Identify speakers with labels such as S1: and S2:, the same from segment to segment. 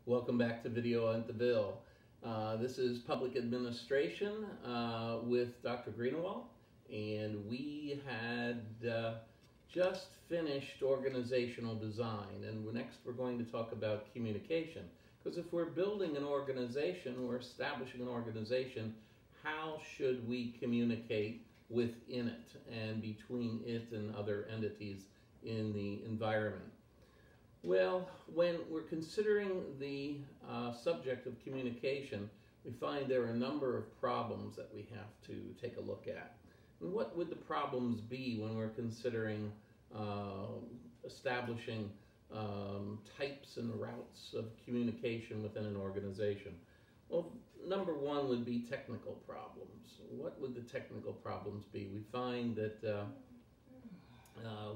S1: Welcome back to Video at the Bill. This is Public Administration with Dr. Greenawalt, and we had just finished organizational design, and next we're going to talk about communication. Because if we're building an organization, we're establishing an organization, how should we communicate within it and between it and other entities in the environment? Well, when we're considering the subject of communication, we find there are a number of problems that we have to take a look at. And what would the problems be when we're considering establishing types and routes of communication within an organization? Well, number one would be technical problems. What would the technical problems be? We find that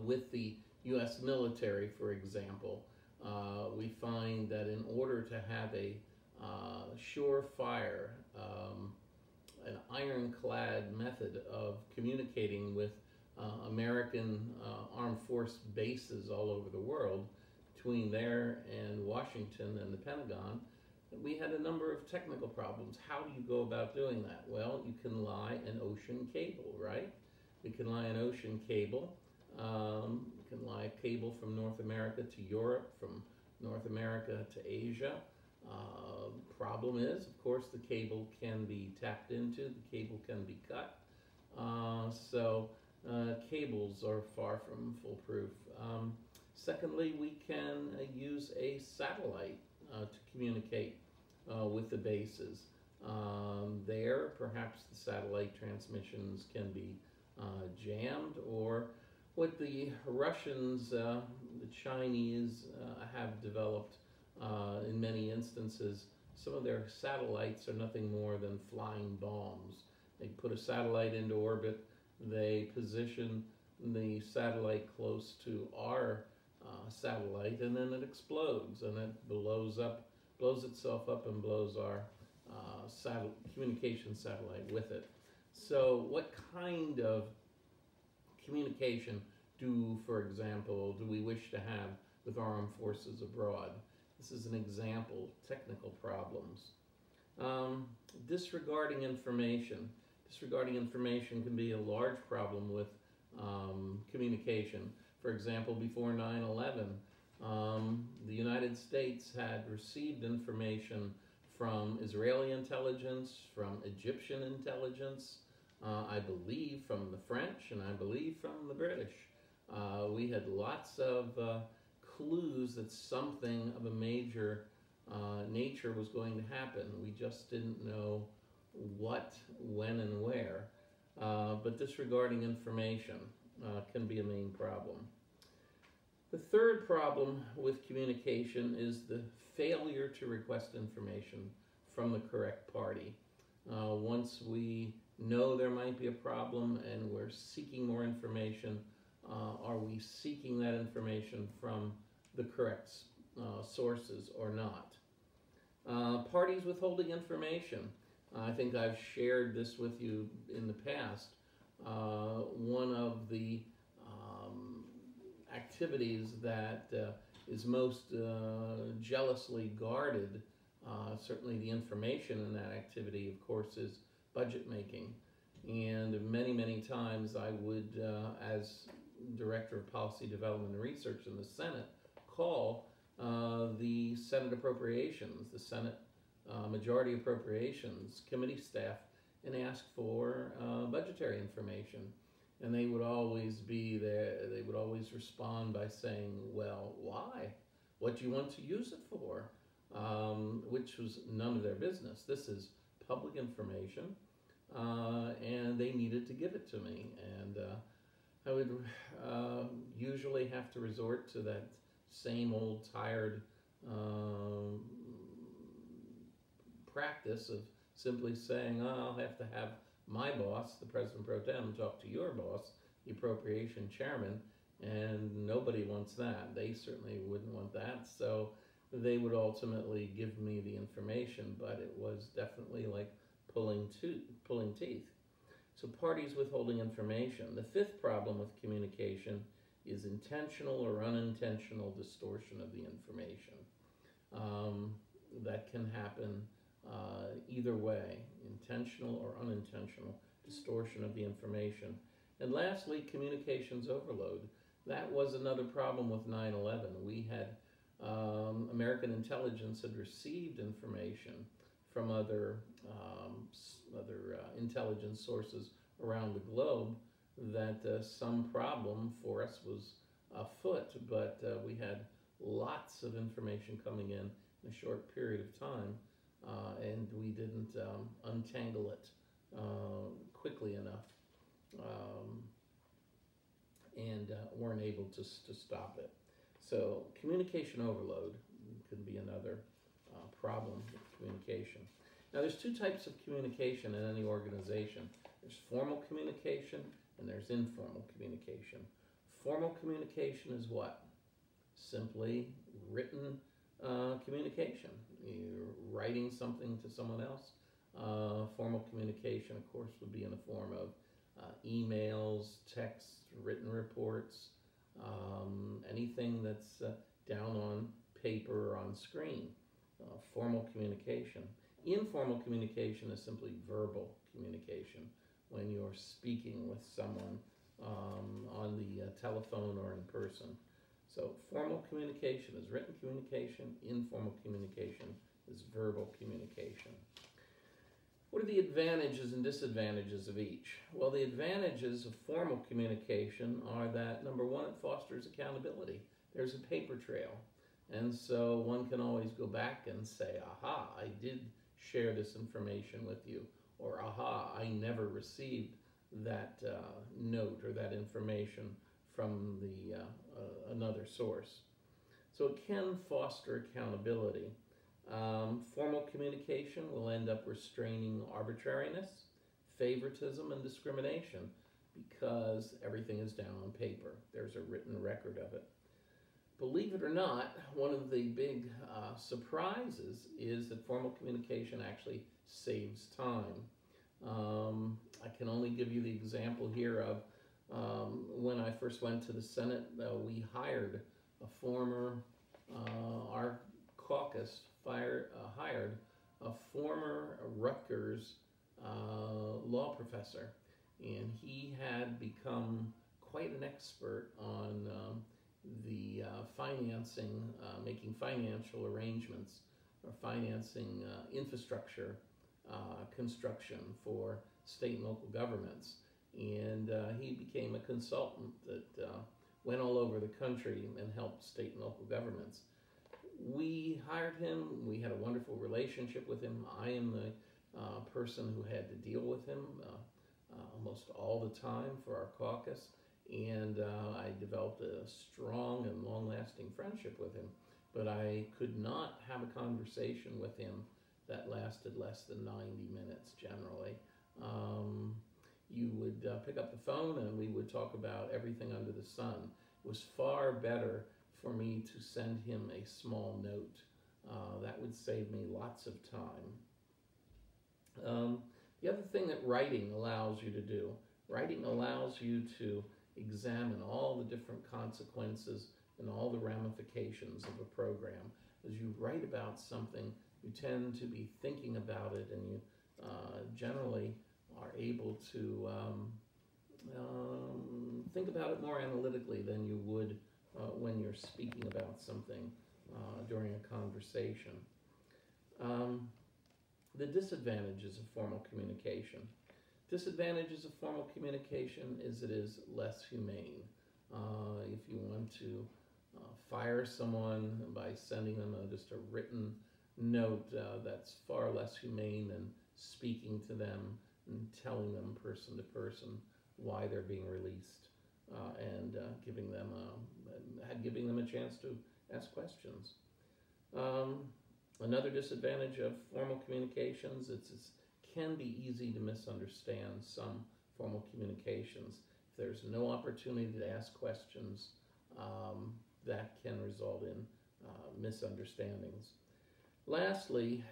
S1: with the U.S. military, for example, we find that in order to have a surefire, an ironclad method of communicating with American armed force bases all over the world, between there and Washington and the Pentagon, we had a number of technical problems. How do you go about doing that? Well, you can lie an ocean cable, right? You can lie an ocean cable. You can lie a cable from North America to Europe, from North America to Asia. Problem is, of course, the cable can be tapped into, the cable can be cut. So cables are far from foolproof. Secondly, we can use a satellite to communicate with the bases. There, perhaps the satellite transmissions can be jammed, or what the Russians, the Chinese have developed in many instances, some of their satellites are nothing more than flying bombs. They put a satellite into orbit, they position the satellite close to our satellite, and then it explodes and it blows itself up and blows our communication satellite with it. So what kind of communication for example, do we wish to have with our armed forces abroad? This is an example, technical problems. Disregarding information. Disregarding information can be a large problem with communication. For example, before 9/11, the United States had received information from Israeli intelligence, from Egyptian intelligence, I believe from the French, and I believe from the British. We had lots of clues that something of a major nature was going to happen. We just didn't know what, when, and where. But disregarding information can be a main problem. The third problem with communication is the failure to request information from the correct party. Once we know there might be a problem and we're seeking more information, are we seeking that information from the correct sources or not? Parties withholding information. I think I've shared this with you in the past. One of the activities that is most jealously guarded, certainly the information in that activity, of course, is budget making. And many times I would, as Director of Policy Development and Research in the Senate, call the Senate Appropriations, the Senate Majority Appropriations Committee staff, and ask for budgetary information. And they would always be there, they would always respond by saying, well, why? What do you want to use it for? Which was none of their business. This is public information, and they needed to give it to me. And I would usually have to resort to that same old tired practice of simply saying, oh, I'll have to have my boss, the President Pro Tem, talk to your boss, the Appropriation Chairman, and nobody wants that. They certainly wouldn't want that. So they would ultimately give me the information, but it was definitely like pulling teeth. So parties withholding information. The fifth problem with communication is intentional or unintentional distortion of the information. that can happen either way, intentional or unintentional distortion of the information. And lastly, communications overload. That was another problem with 9/11. We had American intelligence had received information from other intelligence sources around the globe that some problem for us was afoot, but we had lots of information coming in a short period of time, and we didn't untangle it quickly enough, and weren't able to stop it. So communication overload could be another problem with communication. Now there's two types of communication in any organization. There's formal communication and there's informal communication. Formal communication is what? Simply written communication. You're writing something to someone else. Formal communication, of course, would be in the form of emails, texts, written reports, anything that's down on paper or on screen. Formal communication. Informal communication is simply verbal communication when you're speaking with someone on the telephone or in person. So formal communication is written communication, informal communication is verbal communication. What are the advantages and disadvantages of each? Well, the advantages of formal communication are that, number one, it fosters accountability. There's a paper trail. And so one can always go back and say, aha, I did share this information with you, or aha, I never received that note or that information from the another source. So it can foster accountability. Formal communication will end up restraining arbitrariness, favoritism, and discrimination because everything is down on paper. There's a written record of it. Believe it or not, one of the big surprises is that formal communication actually saves time. I can only give you the example here of when I first went to the Senate, we hired a former, our caucus hired a former Rutgers law professor, and he had become quite an expert on the financing, making financial arrangements or financing infrastructure construction for state and local governments. And he became a consultant that went all over the country and helped state and local governments. We hired him. We had a wonderful relationship with him. I am the person who had to deal with him almost all the time for our caucus. And I developed a strong and long-lasting friendship with him. But I could not have a conversation with him that lasted less than 90 minutes generally. You would pick up the phone and we would talk about everything under the sun. It was far better for me to send him a small note. That would save me lots of time. The other thing that writing allows you to do, writing allows you to examine all the different consequences and all the ramifications of a program. As you write about something, you tend to be thinking about it, and you generally are able to think about it more analytically than you would when you're speaking about something during a conversation. The disadvantages of formal communication. Disadvantages of formal communication is it is less humane. If you want to fire someone by sending them just a written note, that's far less humane than speaking to them and telling them person to person why they're being released, and giving them a chance to ask questions. Another disadvantage of formal communications, it can be easy to misunderstand some formal communications. If there's no opportunity to ask questions, that can result in misunderstandings. Lastly,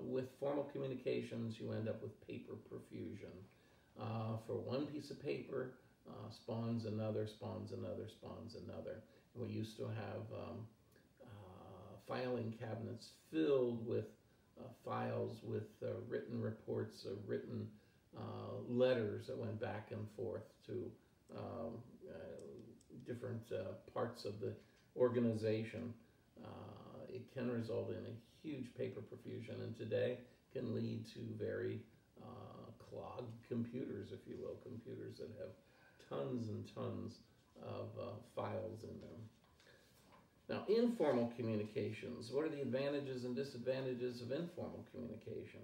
S1: with formal communications, you end up with paper profusion. For one piece of paper, spawns another, spawns another, spawns another. And we used to have filing filing cabinets filled with files with written reports, written letters that went back and forth to um, different parts of the organization. It can result in a huge paper profusion, and today can lead to very clogged computers, if you will, computers that have tons and tons of files in them. Now, informal communications. What are the advantages and disadvantages of informal communication?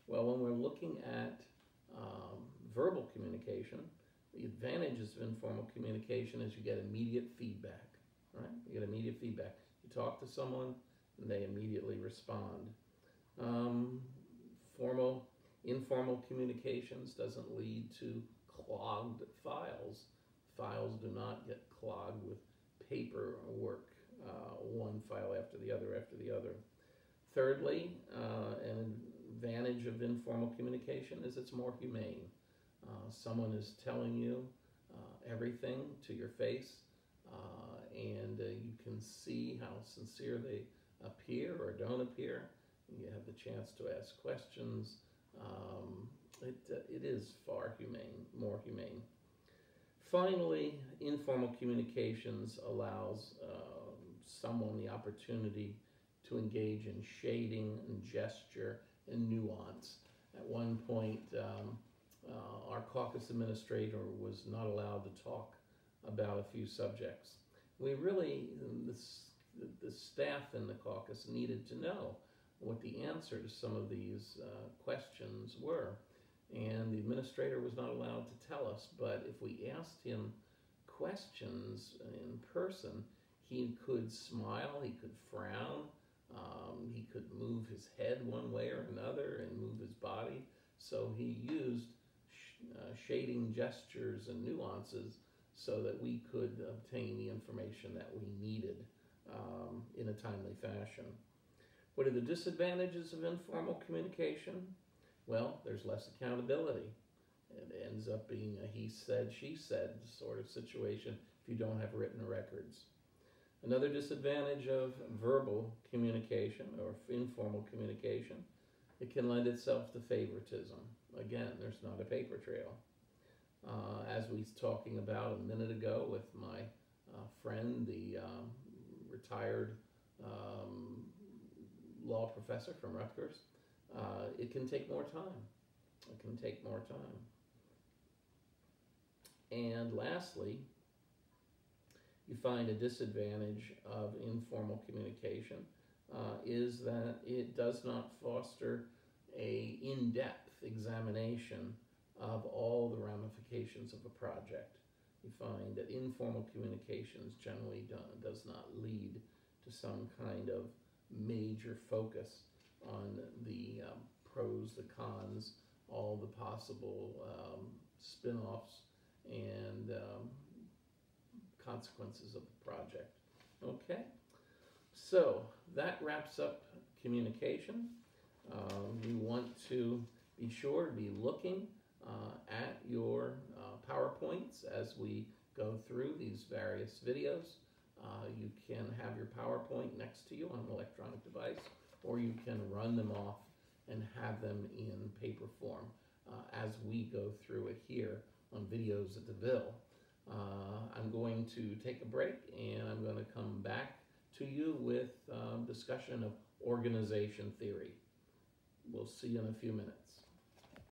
S1: Well, when we're looking at verbal communication, the advantages of informal communication is you get immediate feedback, right? You get immediate feedback. You talk to someone and they immediately respond. Informal communications doesn't lead to clogged files. Files do not get clogged with paperwork, one file after the other. Thirdly, an advantage of informal communication is it's more humane. Someone is telling you everything to your face, and you can see how sincere they appear or don't appear. You have the chance to ask questions. It is far more humane. Finally, informal communications allows someone the opportunity to engage in shading and gesture and nuance. At one point, our caucus administrator was not allowed to talk about a few subjects. We really, the staff in the caucus needed to know what the answer to some of these questions were. And the administrator was not allowed to tell us, but if we asked him questions in person, he could smile, he could frown, he could move his head one way or another and move his body. So he used shading gestures and nuances so that we could obtain the information that we needed in a timely fashion. What are the disadvantages of informal communication? Well, there's less accountability. It ends up being a he said, she said sort of situation if you don't have written records. Another disadvantage of verbal communication or informal communication, it can lend itself to favoritism. Again, there's not a paper trail. As we was talking about a minute ago with my friend, the retired law professor from Rutgers, it can take more time. It can take more time. And lastly, you find a disadvantage of informal communication is that it does not foster a in-depth examination of all the ramifications of a project. You find that informal communications generally does not lead to some kind of major focus on the pros, the cons, all the possible spin-offs and consequences of the project. Okay, so that wraps up communication. You want to be sure to be looking at your PowerPoints as we go through these various videos. You can have your PowerPoint next to you on an electronic device, or you can run them off and have them in paper form as we go through it here on Videos at DeVille. I'm going to take a break and I'm going to come back to you with discussion of organization theory. We'll see you in a few minutes.